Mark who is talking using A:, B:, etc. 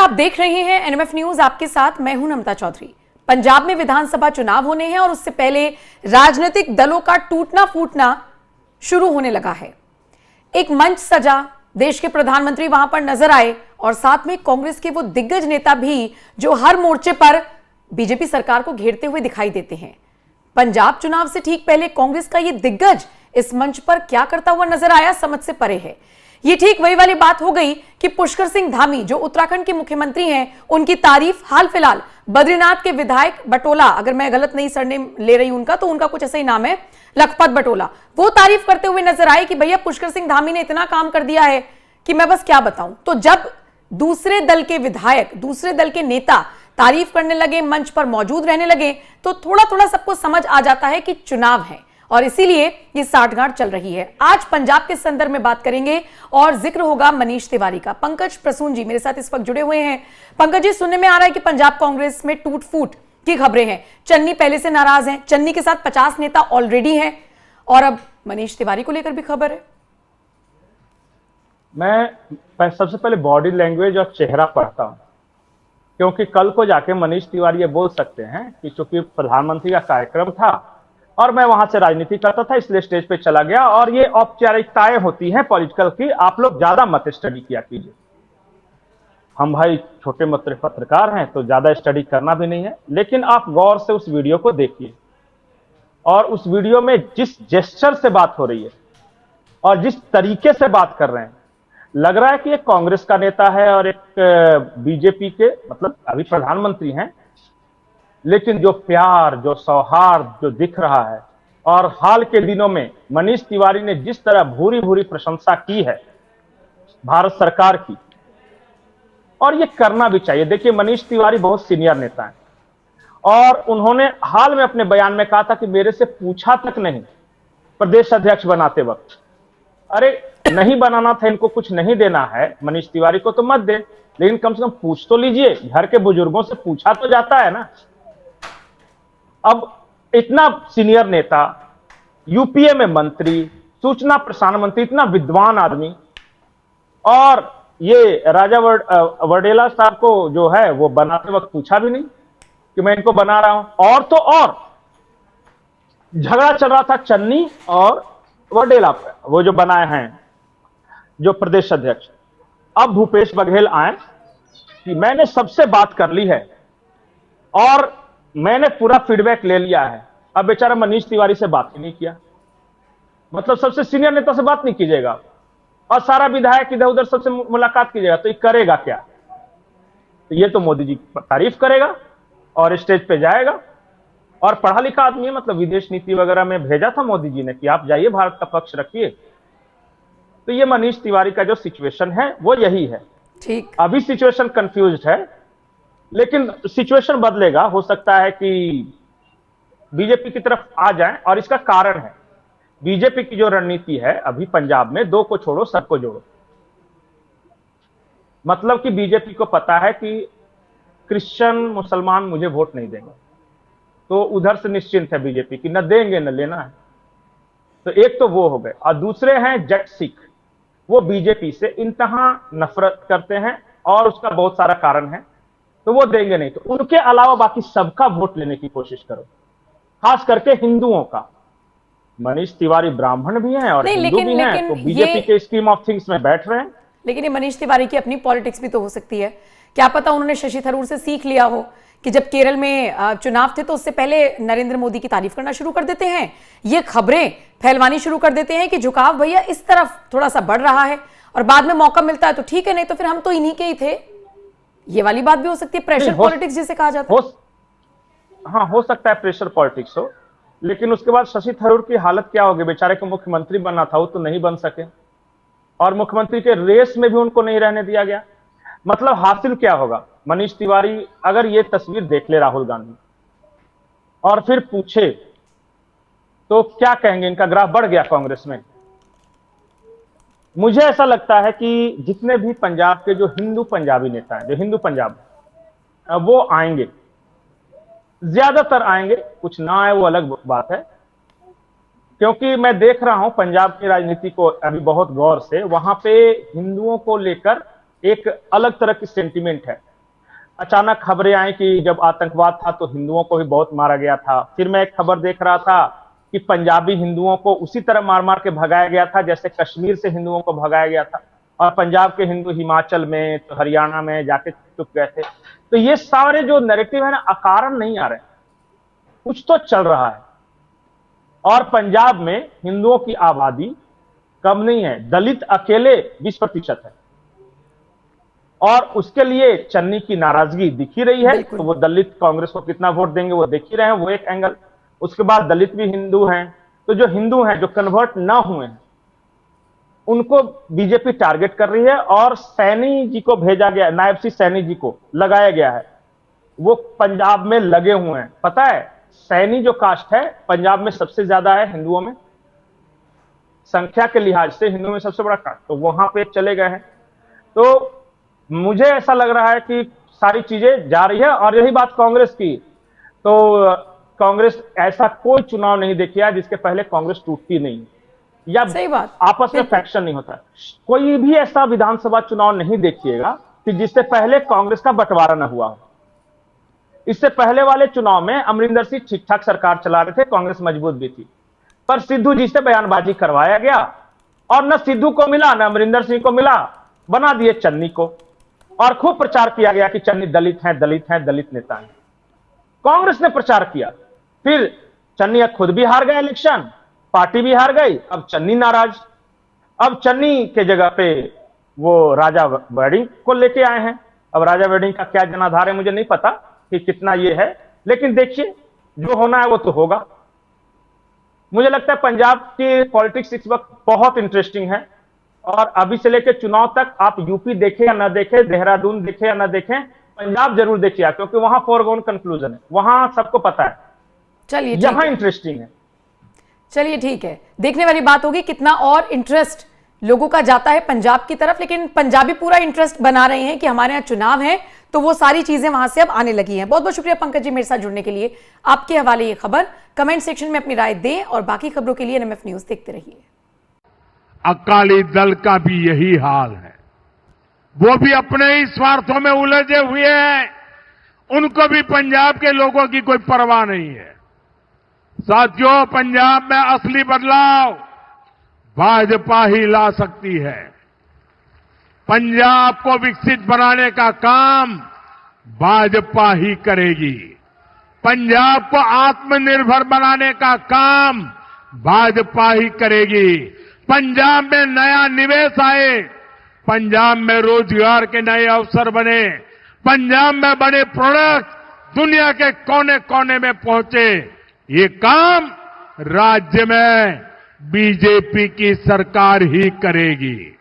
A: आप देख रहे हैं एनएमएफ न्यूज, आपके साथ मैं हूं नम्रता चौधरी। पंजाब में विधानसभा चुनाव होने हैं और उससे पहले राजनीतिक दलों का टूटना फूटना शुरू होने लगा है। एक मंच सजा, देश के प्रधानमंत्री वहां पर नजर आए और साथ में कांग्रेस के वो दिग्गज नेता भी जो हर मोर्चे पर बीजेपी सरकार को घेरते हुए दिखाई देते हैं। पंजाब चुनाव से ठीक पहले कांग्रेस का ये दिग्गज इस मंच पर क्या करता हुआ नजर आया, समझ से परे है। ये ठीक वही वाली बात हो गई कि पुष्कर सिंह धामी जो उत्तराखंड के मुख्यमंत्री हैं, उनकी तारीफ हाल फिलहाल बद्रीनाथ के विधायक बटोला, अगर मैं गलत नहीं सरनेम ले रही उनका तो उनका कुछ ऐसा ही नाम है, लखपत बटोला, वो तारीफ करते हुए नजर आए कि भैया पुष्कर सिंह धामी ने इतना काम कर दिया है कि मैं बस क्या बताऊं। तो जब दूसरे दल के विधायक, दूसरे दल के नेता तारीफ करने लगे, मंच पर मौजूद रहने लगे, तो थोड़ा थोड़ा सबको समझ आ जाता है कि चुनाव है और इसीलिए ये साठगांठ चल रही है। आज पंजाब के संदर्भ में बात करेंगे और जिक्र होगा मनीष तिवारी का। पंकज प्रसून जी मेरे साथ इस वक्त जुड़े हुए हैं। पंकज जी, सुनने में आ रहा है कि पंजाब कांग्रेस में टूट फूट की खबरें हैं। चन्नी पहले से नाराज हैं, चन्नी के साथ 50 नेता ऑलरेडी हैं और अब मनीष तिवारी को लेकर भी खबर है।
B: मैं सबसे पहले बॉडी लैंग्वेज और चेहरा पढ़ता हूं, क्योंकि कल को जाके मनीष तिवारी ये बोल सकते हैं कि चूंकि प्रधानमंत्री का कार्यक्रम था और मैं वहां से राजनीति करता था इसलिए स्टेज पे चला गया, और ये औपचारिकताएं होती हैं पॉलिटिकल की, आप लोग ज्यादा मत स्टडी किया कीजिए। हम भाई छोटे मोटे पत्रकार हैं तो ज्यादा स्टडी करना भी नहीं है, लेकिन आप गौर से उस वीडियो को देखिए और उस वीडियो में जिस जेस्चर से बात हो रही है और जिस तरीके से बात कर रहे हैं, लग रहा है कि एक कांग्रेस का नेता है और एक बीजेपी के, मतलब अभी प्रधानमंत्री हैं, लेकिन जो प्यार, जो सौहार्द जो दिख रहा है, और हाल के दिनों में मनीष तिवारी ने जिस तरह भूरी भूरी प्रशंसा की है भारत सरकार की, और ये करना भी चाहिए। देखिए, मनीष तिवारी बहुत सीनियर नेता हैं और उन्होंने हाल में अपने बयान में कहा था कि मेरे से पूछा तक नहीं प्रदेश अध्यक्ष बनाते वक्त। अरे नहीं बनाना था, इनको कुछ नहीं देना है मनीष तिवारी को तो मत दे, लेकिन कम से कम पूछ तो लीजिए, घर के बुजुर्गों से पूछा तो जाता है ना। अब इतना सीनियर नेता, यूपीए में मंत्री, सूचना प्रसारण मंत्री, इतना विद्वान आदमी, और ये राजा वडेला साहब को जो है वो बनाते वक्त पूछा भी नहीं कि मैं इनको बना रहा हूं। और तो और झगड़ा चल रहा था चन्नी और वडेला पे, वो जो बनाए हैं जो प्रदेश अध्यक्ष। अब भूपेश बघेल आए कि मैंने सबसे बात कर ली है और मैंने पूरा फीडबैक ले लिया है। अब बेचारा मनीष तिवारी से बात ही नहीं किया, मतलब सबसे सीनियर नेता से बात नहीं कीजिएगा और सारा विधायक इधर उधर सबसे मुलाकात कीजिएगा, तो ये करेगा क्या? तो ये तो मोदी जी तारीफ करेगा और स्टेज पे जाएगा, और पढ़ा लिखा आदमी है, मतलब विदेश नीति वगैरह में भेजा था मोदी जी ने कि आप जाइए भारत का पक्ष रखिए। तो ये मनीष तिवारी का जो सिचुएशन है वो यही है।
A: ठीक,
B: अभी सिचुएशन कंफ्यूज्ड है, लेकिन सिचुएशन बदलेगा। हो सकता है कि बीजेपी की तरफ आ जाए, और इसका कारण है बीजेपी की जो रणनीति है अभी पंजाब में, दो को छोड़ो सबको जोड़ो। मतलब कि बीजेपी को पता है कि क्रिश्चियन मुसलमान मुझे वोट नहीं देंगे, तो उधर से निश्चिंत है बीजेपी की, न देंगे न लेना है। तो एक तो वो हो गए, और दूसरे हैं जट सिख, वो बीजेपी से इंतहा नफरत करते हैं और उसका बहुत सारा कारण है, तो वो देंगे नहीं। तो उनके अलावा बाकी सबका वोट लेने की कोशिश करो, खास करके हिंदुओं का। मनीष तिवारी ब्राह्मण भी हैं और हिंदू भी हैं, तो बीजेपी के स्कीम ऑफ थिंग्स में बैठ रहे हैं।
A: लेकिन ये मनीष तिवारी की अपनी पॉलिटिक्स भी तो हो सकती है। क्या पता उन्होंने शशि थरूर से सीख लिया हो कि जब केरल में चुनाव थे तो उससे पहले नरेंद्र मोदी की तारीफ करना शुरू कर देते हैं, ये खबरें फैलवानी शुरू कर देते हैं कि झुकाव भैया इस तरफ थोड़ा सा बढ़ रहा है, और बाद में मौका मिलता है तो ठीक है, नहीं तो फिर हम तो इन्हीं के ही थे। ये वाली बात भी हो सकती है, प्रेशर पॉलिटिक्स जिसे कहा जाता है।
B: हाँ, हो सकता है प्रेशर पॉलिटिक्स हो, लेकिन उसके बाद शशि थरूर की हालत क्या होगी? बेचारे को मुख्यमंत्री बनना था, वो तो नहीं बन सके, और मुख्यमंत्री के रेस में भी उनको नहीं रहने दिया गया। मतलब हासिल क्या होगा? मनीष तिवारी अगर ये तस्वीर देख ले राहुल गांधी और फिर पूछे तो क्या कहेंगे? इनका ग्राफ बढ़ गया कांग्रेस में। मुझे ऐसा लगता है कि जितने भी पंजाब के जो हिंदू पंजाबी नेता हैं, जो हिंदू पंजाब, वो आएंगे, ज्यादातर आएंगे, कुछ ना आए वो अलग बात है। क्योंकि मैं देख रहा हूं पंजाब की राजनीति को अभी बहुत गौर से, वहां पे हिंदुओं को लेकर एक अलग तरह की सेंटिमेंट है। अचानक खबरें आई कि जब आतंकवाद था तो हिंदुओं को भी बहुत मारा गया था। फिर मैं एक खबर देख रहा था कि पंजाबी हिंदुओं को उसी तरह मार मार के भगाया गया था जैसे कश्मीर से हिंदुओं को भगाया गया था, और पंजाब के हिंदू हिमाचल में तो हरियाणा में जाके चुप गए थे। तो ये सारे जो नैरेटिव है ना, अकारण नहीं आ रहे, कुछ तो चल रहा है। और पंजाब में हिंदुओं की आबादी कम नहीं है, दलित अकेले 20% है, और उसके लिए चन्नी की नाराजगी दिख ही रही है। तो वो दलित कांग्रेस को कितना वोट देंगे वो देख ही रहे हैं, वो एक एंगल। उसके बाद दलित भी हिंदू हैं, तो जो हिंदू हैं जो कन्वर्ट ना हुए हैं उनको बीजेपी टारगेट कर रही है, और सैनी जी को भेजा गया, नायब सिंह सैनी जी को लगाया गया है, वो पंजाब में लगे हुए हैं। पता है सैनी जो कास्ट है पंजाब में सबसे ज्यादा है हिंदुओं में, संख्या के लिहाज से हिंदुओं में सबसे बड़ा कास्ट, तो वहां पे चले गए हैं। तो मुझे ऐसा लग रहा है कि सारी चीजें जा रही है। और यही बात कांग्रेस की, तो कांग्रेस ऐसा कोई चुनाव नहीं देखा जिसके पहले कांग्रेस टूटती नहीं, या
A: सही बात,
B: आपस में फैक्शन नहीं होता। कोई भी ऐसा विधानसभा चुनाव नहीं देखिएगा कि जिससे पहले कांग्रेस का बंटवारा न हुआ हो। इससे पहले वाले चुनाव में अमरिंदर सिंह ठीक ठाक सरकार चला रहे थे, कांग्रेस मजबूत भी थी, पर सिद्धू जी से बयानबाजी करवाया गया, और न सिद्धू को मिला न अमरिंदर सिंह को मिला, बना दिए चन्नी को, और खूब प्रचार किया गया कि चन्नी दलित हैं, दलित हैं, दलित नेता हैं। कांग्रेस ने प्रचार किया, फिर चन्नी खुद भी हार गए इलेक्शन, पार्टी भी हार गई, अब चन्नी नाराज। अब चन्नी के जगह पे वो राजा वेडिंग को लेके आए हैं। अब राजा वेडिंग का क्या जनाधार है मुझे नहीं पता कि कितना ये है, लेकिन देखिए जो होना है वो तो होगा। मुझे लगता है पंजाब की पॉलिटिक्स इस वक्त बहुत इंटरेस्टिंग है, और अभी से लेकर चुनाव तक आप यूपी देखें या ना देखें, देहरादून देखें या ना देखें, पंजाब जरूर देखिए, क्योंकि वहां फोरगोन कंक्लूजन है, वहां सबको पता है।
A: चलिए
B: यहां इंटरेस्टिंग है।
A: चलिए ठीक है, देखने वाली बात होगी कितना और इंटरेस्ट लोगों का जाता है पंजाब की तरफ। लेकिन पंजाबी पूरा इंटरेस्ट बना रहे हैं कि हमारे यहाँ चुनाव है, तो वो सारी चीजें वहां से अब आने लगी हैं। बहुत बहुत शुक्रिया पंकज जी मेरे साथ जुड़ने के लिए। आपके हवाले ये खबर, कमेंट सेक्शन में अपनी राय दें, और बाकी खबरों के लिए एनएमएफ न्यूज देखते रहिए।
C: अकाली दल का भी यही हाल है, वो भी अपने ही स्वार्थों में उलझे हुए हैं, उनको भी पंजाब के लोगों की कोई परवाह नहीं है। साथियों, पंजाब में असली बदलाव भाजपा ही ला सकती है। पंजाब को विकसित बनाने का काम भाजपा ही करेगी। पंजाब को आत्मनिर्भर बनाने का काम भाजपा ही करेगी। पंजाब में नया निवेश आए, पंजाब में रोजगार के नए अवसर बने, पंजाब में बने प्रोडक्ट दुनिया के कोने कोने में पहुंचे, ये काम राज्य में बीजेपी की सरकार ही करेगी।